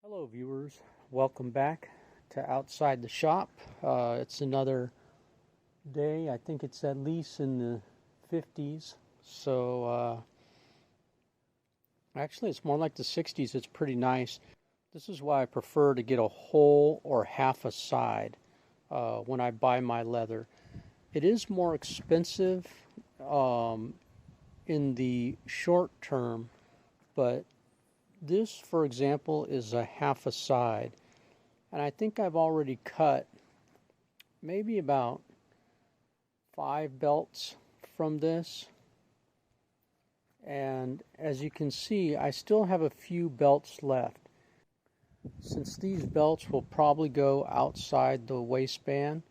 Hello viewers, welcome back to Outside the Shop. It's another day. I think it's at least in the 50s. So actually it's more like the 60s. It's pretty nice. This is why I prefer to get a whole or half a side when I buy my leather. It is more expensive in the short term, but this, for example, is a half a side, and I think I've already cut maybe about 5 belts from this. And as you can see, I still have a few belts left. Since these belts will probably go outside the waistband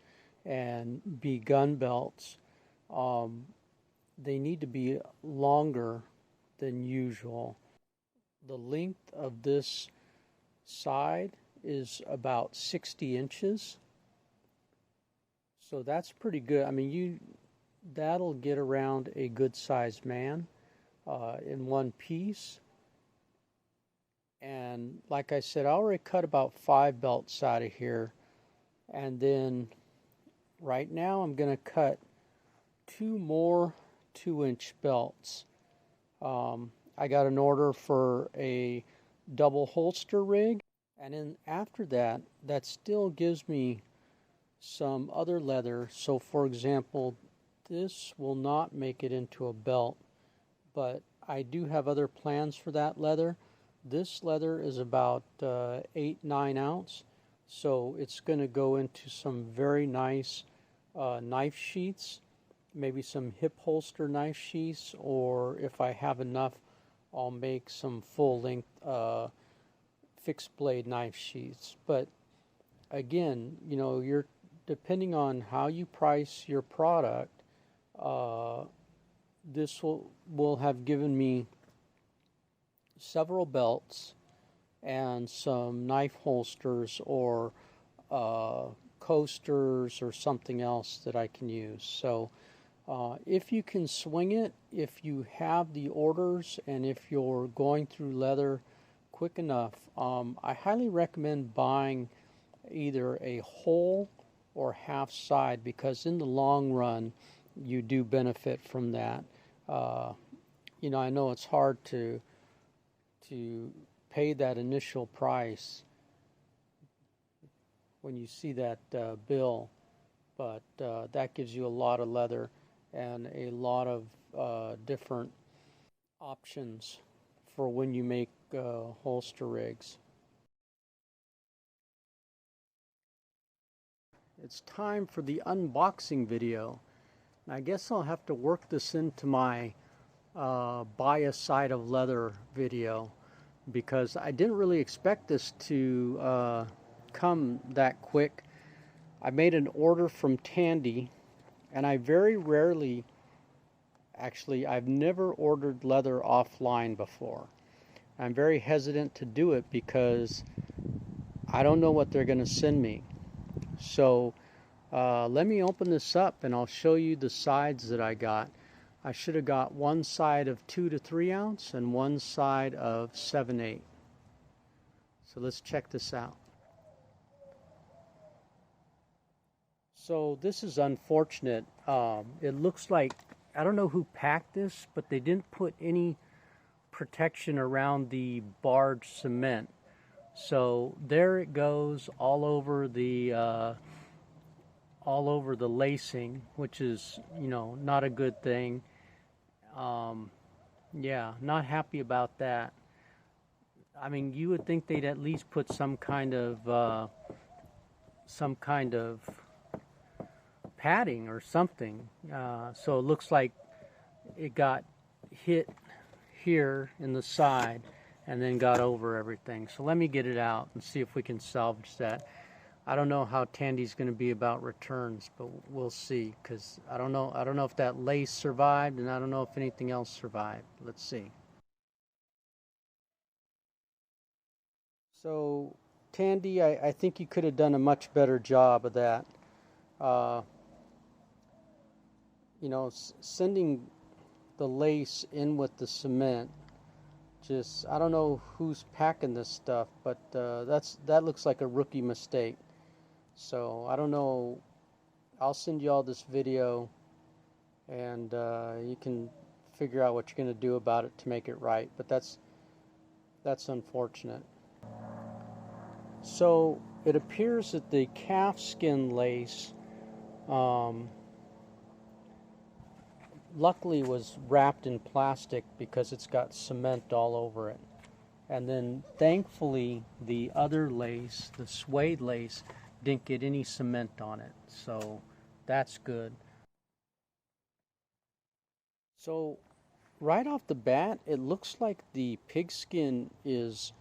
and be gun belts, they need to be longer than usual. The length of this side is about 60 inches. So that's pretty good. I mean, that'll get around a good sized man in one piece. And like I said, I already cut about 5 belts out of here. And then right now I'm going to cut 2 more 2-inch belts. I got an order for a double holster rig, and then after that, that still gives me some other leather. So for example, this will not make it into a belt, but I do have other plans for that leather. This leather is about 8-9 ounce, so it's going to go into some very nice knife sheaths, maybe some hip holster knife sheaths, or if I have enough, I'll make some full-length fixed blade knife sheaths. But again, you know, you're depending on how you price your product. This will have given me several belts and some knife holsters or coasters or something else that I can use. So if you can swing it, if you have the orders, and if you're going through leather quick enough, I highly recommend buying either a whole or half side, because in the long run you do benefit from that. You know, I know it's hard to pay that initial price when you see that bill, but that gives you a lot of leather and a lot of different options for when you make holster rigs. It's time for the unboxing video. And I guess I'll have to work this into my buy a side of leather video, because I didn't really expect this to come that quick. I made an order from Tandy, and I very rarely, actually I've never ordered leather offline before. I'm very hesitant to do it because I don't know what they're going to send me. So let me open this up and I'll show you the sides that I got. I should have got one side of 2 to 3 ounce and one side of 7/8. So let's check this out. So this is unfortunate. It looks like, I don't know who packed this, but they didn't put any protection around the barred cement. So there it goes all over the lacing, which is, you know, not a good thing. Yeah, not happy about that. I mean, you would think they'd at least put some kind of padding or something. So it looks like it got hit here in the side and then got over everything. So let me get it out and see if we can salvage that. I don't know how Tandy's going to be about returns, but we'll see, because I don't know if that lace survived, and I don't know if anything else survived. Let's see. So Tandy, I think you could have done a much better job of that. You know, sending the lace in with the cement Just, I don't know who's packing this stuff, but that looks like a rookie mistake. So I don't know. I'll send you all this video, and you can figure out what you're going to do about it to make it right. But that's unfortunate. So it appears that the calf skin lace luckily was wrapped in plastic because it's got cement all over it. And then thankfully the other lace, the suede lace, didn't get any cement on it. So that's good. So right off the bat, it looks like the pigskin is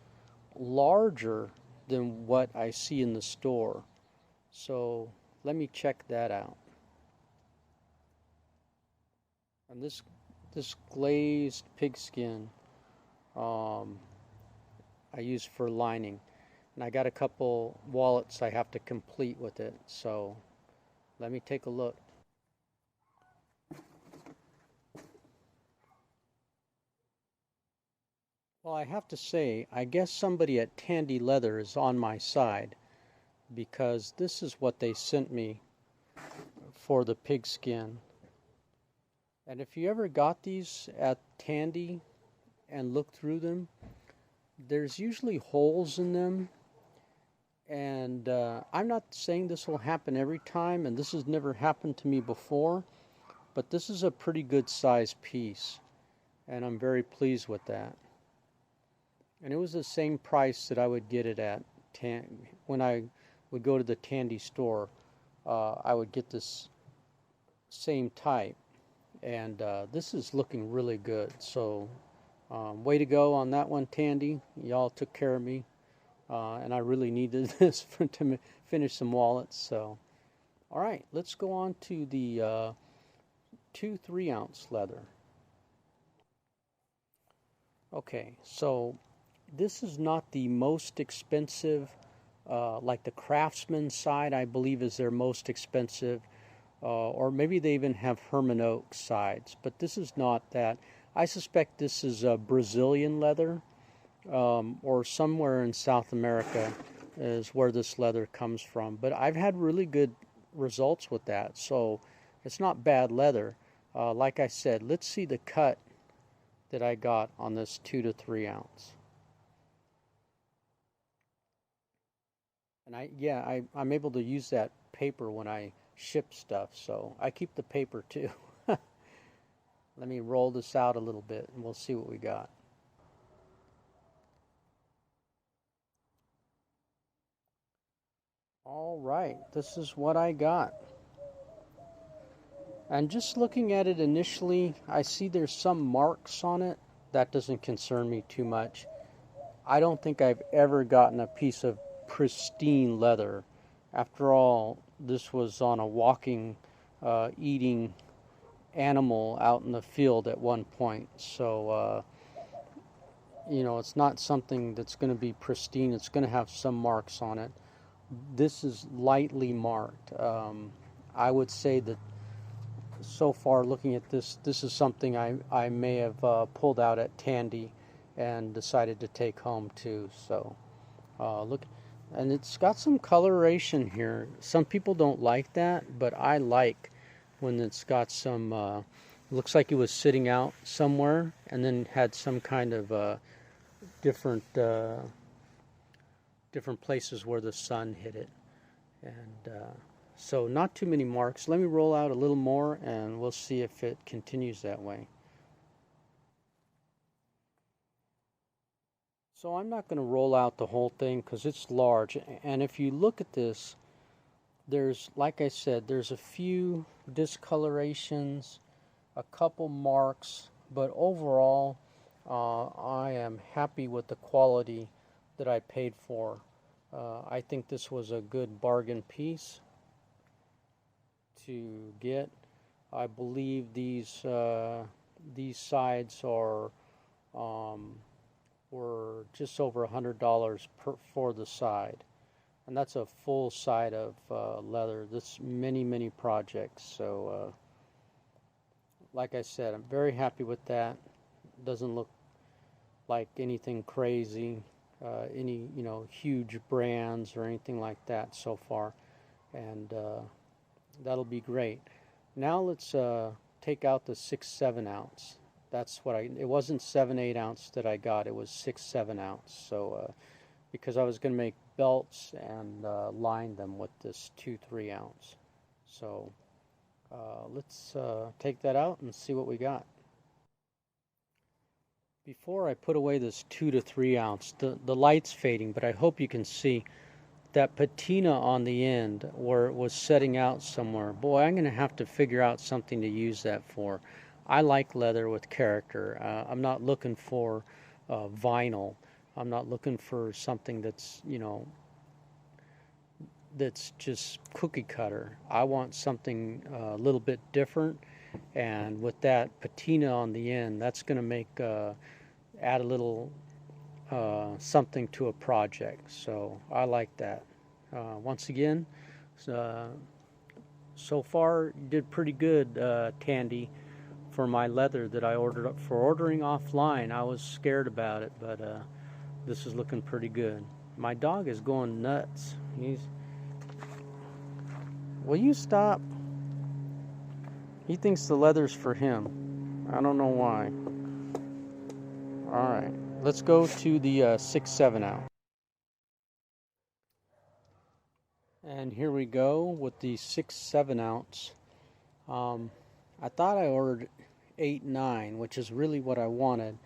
larger than what I see in the store. So let me check that out. And this glazed pigskin I use for lining. And I got a couple wallets I have to complete with it. So let me take a look. Well, I have to say, I guess somebody at Tandy Leather is on my side, because this is what they sent me for the pigskin. And if you ever got these at Tandy and look through them, there's usually holes in them. And I'm not saying this will happen every time, and this has never happened to me before, but this is a pretty good size piece, and I'm very pleased with that. And it was the same price that I would get it at when I would go to the Tandy store. I would get this same type, and this is looking really good. So way to go on that one, Tandy. Y'all took care of me, and I really needed this to finish some wallets. So all right, let's go on to the 2 3-ounce leather. Okay, so this is not the most expensive. Like the Craftsman side, I believe, is their most expensive, or maybe they even have Herman Oak sides, but this is not that. I suspect this is a Brazilian leather, or somewhere in South America is where this leather comes from. But I've had really good results with that, so it's not bad leather. Like I said, let's see the cut that I got on this 2 to 3 ounce. And I'm able to use that paper when I ship stuff, so I keep the paper too. Let me roll this out a little bit and we'll see what we got. All right, this is what I got. And just looking at it initially, I see there's some marks on it. That doesn't concern me too much. I don't think I've ever gotten a piece of pristine leather. After all, this was on a walking, eating animal out in the field at one point. So, it's not something that's going to be pristine. It's going to have some marks on it. This is lightly marked. I would say that so far, looking at this, this is something I may have pulled out at Tandy and decided to take home too. So look, and it's got some coloration here. Some people don't like that, but I like when it's got some, looks like it was sitting out somewhere and then had some kind of different places where the sun hit it. And so not too many marks. Let me roll out a little more and we'll see if it continues that way. So I'm not going to roll out the whole thing because it's large. And if you look at this, there's, like I said, there's a few discolorations, a couple marks, but overall I am happy with the quality that I paid for. I think this was a good bargain piece to get. I believe these sides are were just over $100 for the side, and that's a full side of leather. This many projects. So like I said, I'm very happy with that. Doesn't look like anything crazy, any huge brands or anything like that so far, and that'll be great. Now let's take out the 6-7 ounce. That's what it wasn't 7-8 ounce that I got, it was 6-7 ounce. So because I was going to make belts and line them with this 2-3 ounce. So let's take that out and see what we got. Before I put away this 2 to 3 ounce, the light's fading, but I hope you can see that patina on the end where it was setting out somewhere. Boy, I'm going to have to figure out something to use that for. I like leather with character. I'm not looking for vinyl. I'm not looking for something that's, that's just cookie cutter. I want something a little bit different, and with that patina on the end, that's going to make add a little something to a project. So I like that. Once again, so far you did pretty good, Tandy, for my leather that I ordered up for ordering offline. I was scared about it, but this is looking pretty good. My dog is going nuts. Will you stop? He thinks the leather's for him. I don't know why. All right, let's go to the 6-7 ounce. And here we go with the 6-7 ounce. I thought I ordered 8-9, which is really what I wanted.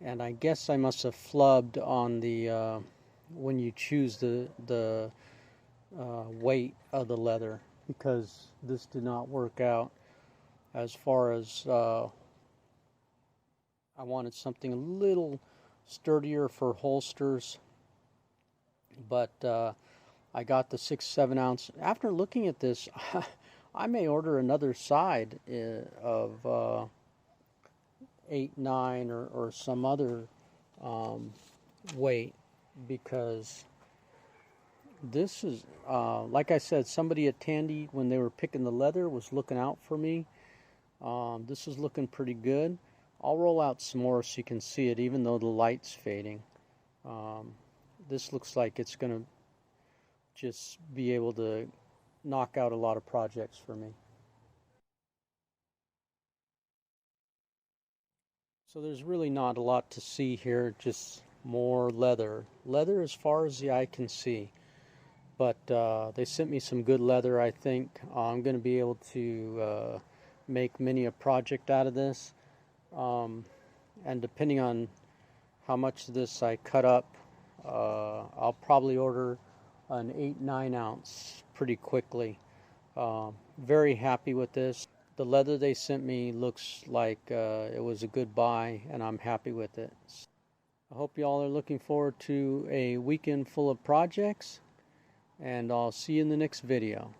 And I guess I must have flubbed on the when you choose the weight of the leather, because this did not work out as far as I wanted something a little sturdier for holsters. But I got the 6-7 ounce. After looking at this, I may order another side of 8-9 or some other weight, because this is, like I said, somebody at Tandy, when they were picking the leather, was looking out for me. This is looking pretty good. I'll roll out some more so you can see it, even though the light's fading. This looks like it's going to just be able to knock out a lot of projects for me. So there's really not a lot to see here, just more leather. Leather as far as the eye can see. But they sent me some good leather, I think. I'm going to be able to make many a project out of this. And depending on how much of this I cut up, I'll probably order an 8-9 ounce pretty quickly. Very happy with this. The leather they sent me looks like it was a good buy, and I'm happy with it. I hope y'all are looking forward to a weekend full of projects, and I'll see you in the next video.